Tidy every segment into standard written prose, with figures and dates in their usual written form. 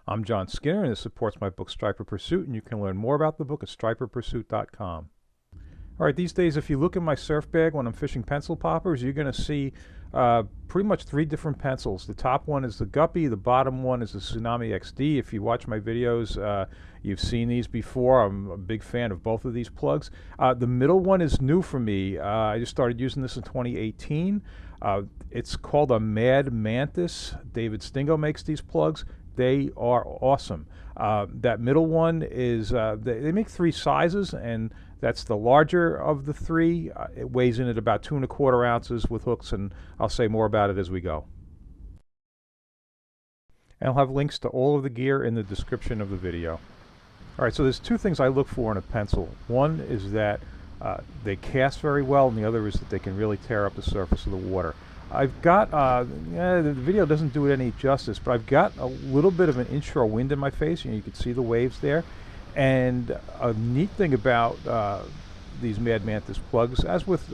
I'm John Skinner, and this supports my book Striper Pursuit, and you can learn more about the book at striperpursuit.com. All right, these days, if you look in my surf bag when I'm fishing pencil poppers, you're going to see pretty much three different pencils. The top one is the Guppy, the bottom one is the Tsunami XD. If you watch my videos, you've seen these before. I'm a big fan of both of these plugs. The middle one is new for me. I just started using this in 2018. It's called a Madd Mantis. David Stingo makes these plugs. They are awesome. That middle one is, they make three sizes, and that's the larger of the three. It weighs in at about 2¼ ounces with hooks, and I'll say more about it as we go. And I'll have links to all of the gear in the description of the video. All right, so there's two things I look for in a pencil. One is that they cast very well, and the other is that they can really tear up the surface of the water. I've got, the video doesn't do it any justice, but I've got a little bit of an inshore wind in my face. You can see the waves there. And a neat thing about these Madd Mantis plugs, as with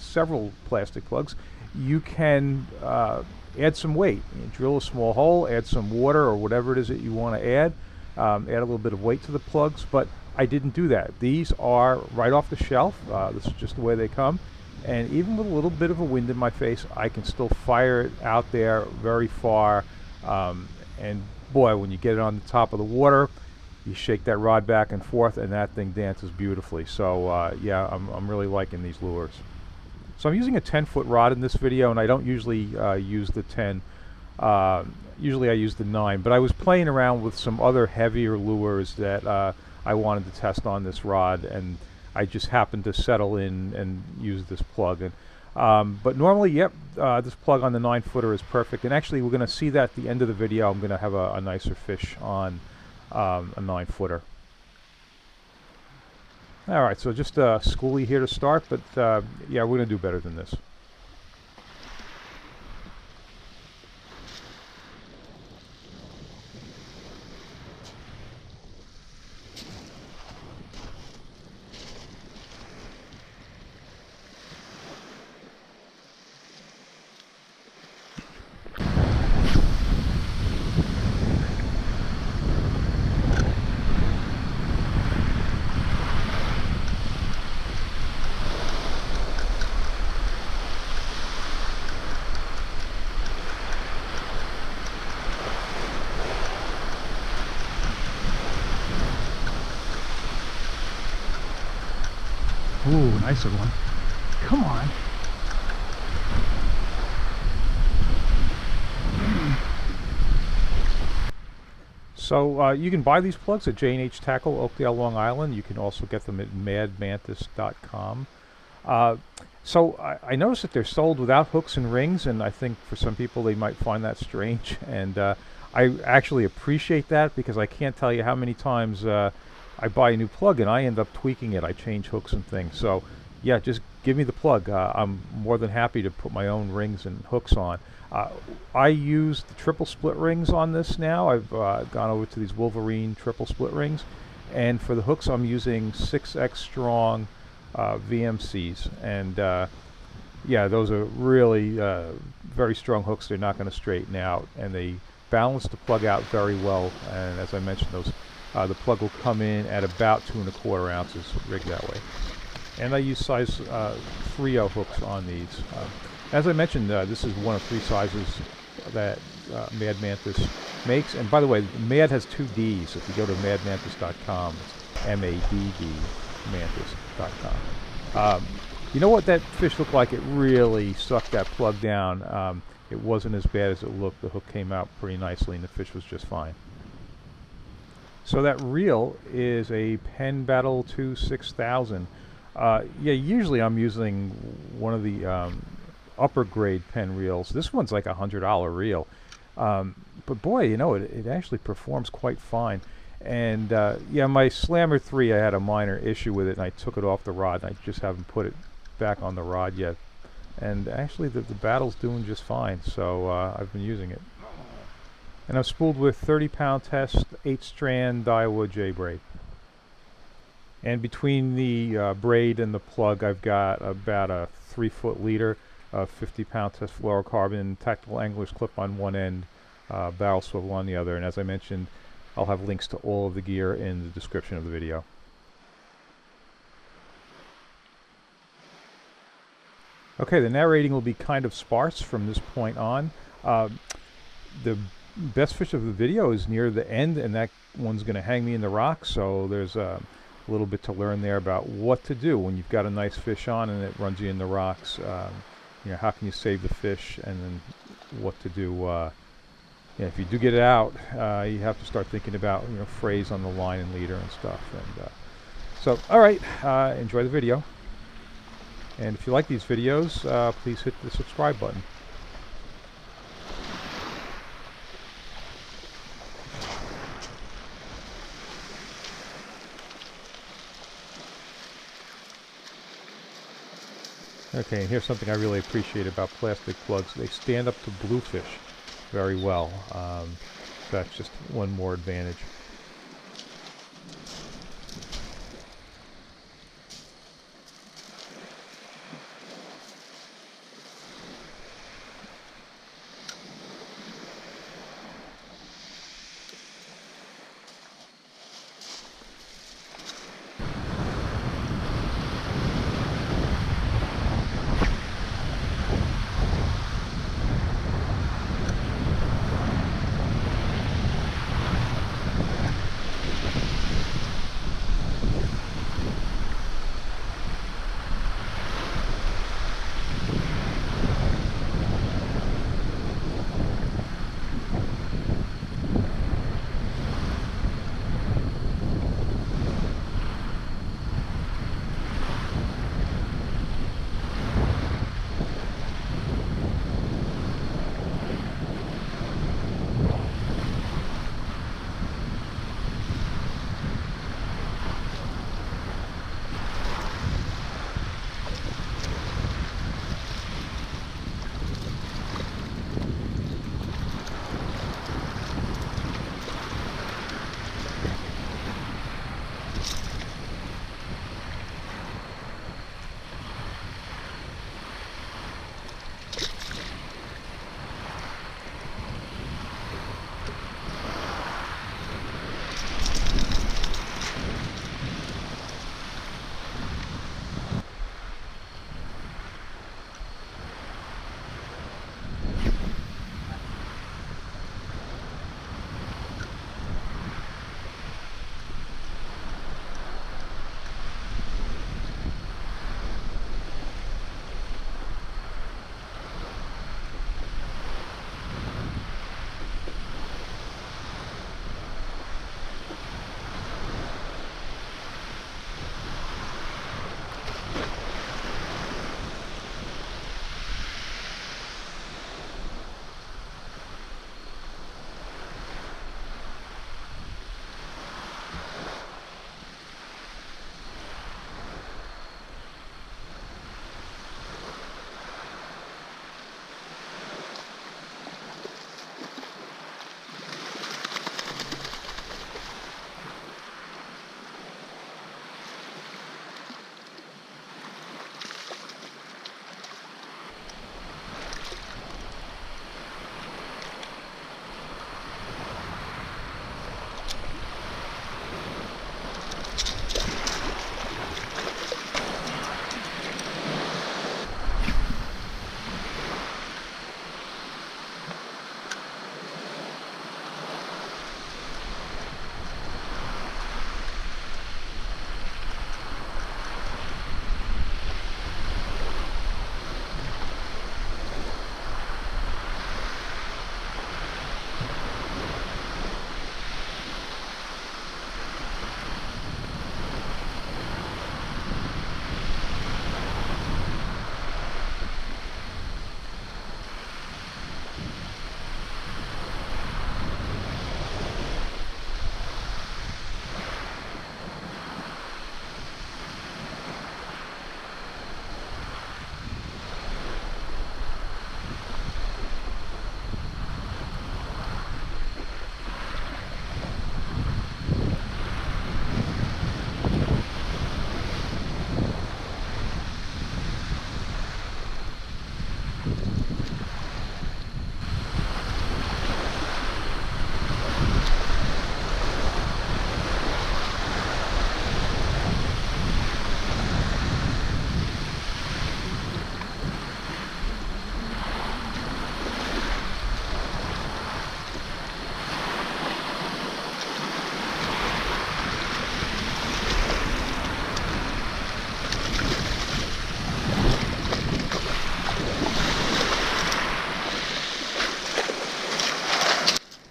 several plastic plugs, you can add some weight. You drill a small hole, add some water or whatever it is that you want to add a little bit of weight to the plugs, but I didn't do that. These are right off the shelf. This is just the way they come. And even with a little bit of a wind in my face, I can still fire it out there very far. And boy, when you get it on the top of the water, you shake that rod back and forth, and that thing dances beautifully. So yeah, I'm really liking these lures. So I'm using a 10-foot rod in this video, and I don't usually use the 10. Usually I use the 9, but I was playing around with some other heavier lures that I wanted to test on this rod, and I just happened to settle in and use this plug. And but normally, yep, this plug on the 9-footer is perfect. And actually, we're going to see that at the end of the video. I'm going to have a nicer fish on a 9-footer. All right, so just a schoolie here to start, but yeah, we're going to do better than this. Ooh, nicer one. Come on. So you can buy these plugs at J&H Tackle, Oakdale, Long Island. You can also get them at maddmantis.com. So I noticed that they're sold without hooks and rings, and I think for some people they might find that strange. And I actually appreciate that, because I can't tell you how many times I buy a new plug and I end up tweaking it. I change hooks and things. So yeah, just give me the plug. I'm more than happy to put my own rings and hooks on. I use the triple split rings on this now. I've gone over to these Wolverine triple split rings, and for the hooks I'm using 6X strong VMCs, and yeah, those are really very strong hooks. They're not going to straighten out, and they balance the plug out very well. And as I mentioned, those the plug will come in at about 2¼ ounces rigged that way. And I use size 3/0 hooks on these. As I mentioned, this is one of 3 sizes that Madd Mantis makes. And by the way, Madd has 2 D's. If you go to maddmantis.com, it's M-A-D-D mantis.com. You know what that fish looked like? It really sucked that plug down. It wasn't as bad as it looked. The hook came out pretty nicely, and the fish was just fine. So that reel is a Penn Battle 2 6000. Yeah, usually I'm using one of the upper grade Penn reels. This one's like $100 reel. But boy, you know, it actually performs quite fine. And yeah, my Slammer 3, I had a minor issue with it, and I took it off the rod, and I just haven't put it back on the rod yet. And actually the Battle's doing just fine, so I've been using it. And I'm spooled with 30-pound test 8-strand Daiwa J braid. And between the braid and the plug, I've got about a 3-foot leader, a 50-pound test fluorocarbon, tactical angler's clip on one end, barrel swivel on the other. And as I mentioned, I'll have links to all of the gear in the description of the video. Okay, the narrating will be kind of sparse from this point on. The best fish of the video is near the end, and that one's going to hang me in the rock, so there's a little bit to learn there about what to do when you've got a nice fish on and it runs you in the rocks. You know, how can you save the fish, and then what to do. Yeah, if you do get it out, you have to start thinking about, you know, phrase on the line and leader and stuff. And so, all right, enjoy the video. And if you like these videos, please hit the subscribe button. Okay, and here's something I really appreciate about plastic plugs. They stand up to bluefish very well. That's just one more advantage.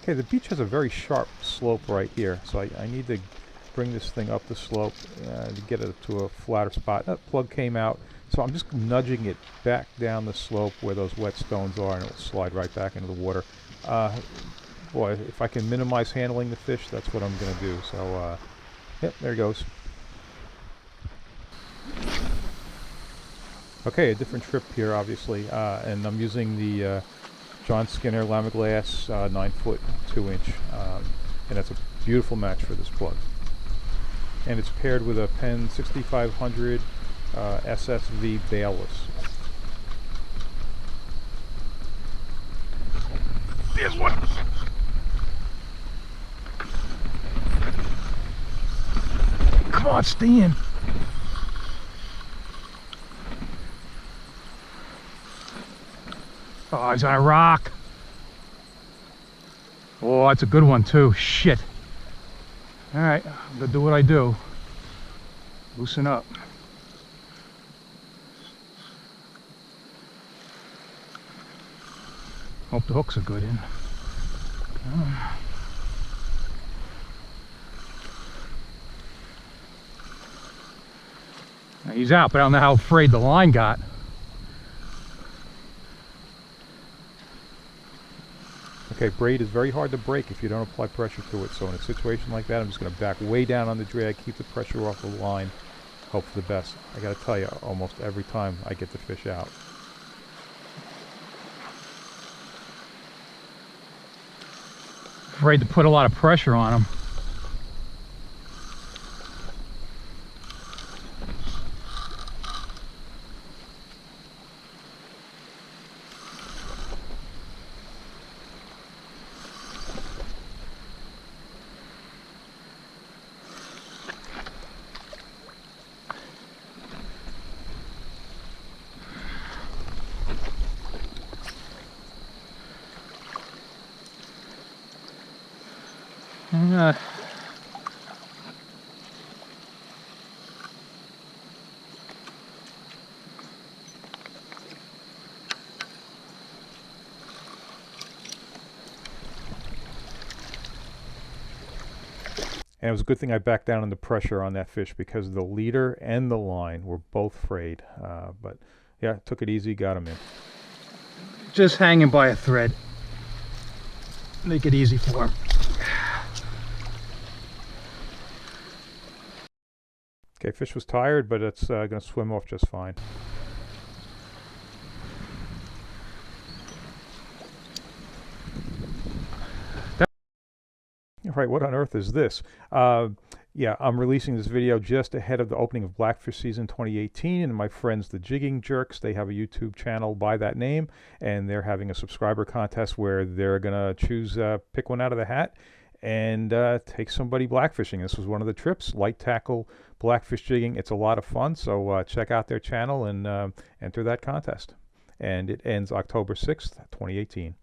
Okay, the beach has a very sharp slope right here, so I need to bring this thing up the slope to get it to a flatter spot. That plug came out, so I'm just nudging it back down the slope where those wet stones are, and it'll slide right back into the water. Boy, if I can minimize handling the fish, that's what I'm going to do. So, yep, there it goes. Okay, a different trip here, obviously, and I'm using the John Skinner Lamiglass 9-foot 2-inch, and that's a beautiful match for this plug. And it's paired with a Penn 6500 SSV bailless. There's one. Come on, stay in. Oh, he's on a rock. Oh, that's a good one too. Shit. All right, I'm gonna do what I do. Loosen up. Hope the hooks are good in. He's out, but I don't know how afraid the line got. Okay, braid is very hard to break if you don't apply pressure to it, so in a situation like that, I'm just going to back way down on the drag, keep the pressure off the line, hope for the best. I got to tell you, almost every time I get the fish out. Afraid to put a lot of pressure on him. And it was a good thing I backed down on the pressure on that fish because the leader and the line were both frayed. But yeah, took it easy, got him in. Just hanging by a thread. Make it easy for him. Okay, fish was tired, but it's going to swim off just fine. Right, what on earth is this? Yeah, I'm releasing this video just ahead of the opening of Blackfish season 2018, and my friends the Jigging Jerks, they have a YouTube channel by that name, and they're having a subscriber contest where they're gonna choose, pick one out of the hat, and take somebody blackfishing. This was one of the trips, light tackle blackfish jigging. It's a lot of fun, so check out their channel and enter that contest. And it ends October 6th, 2018.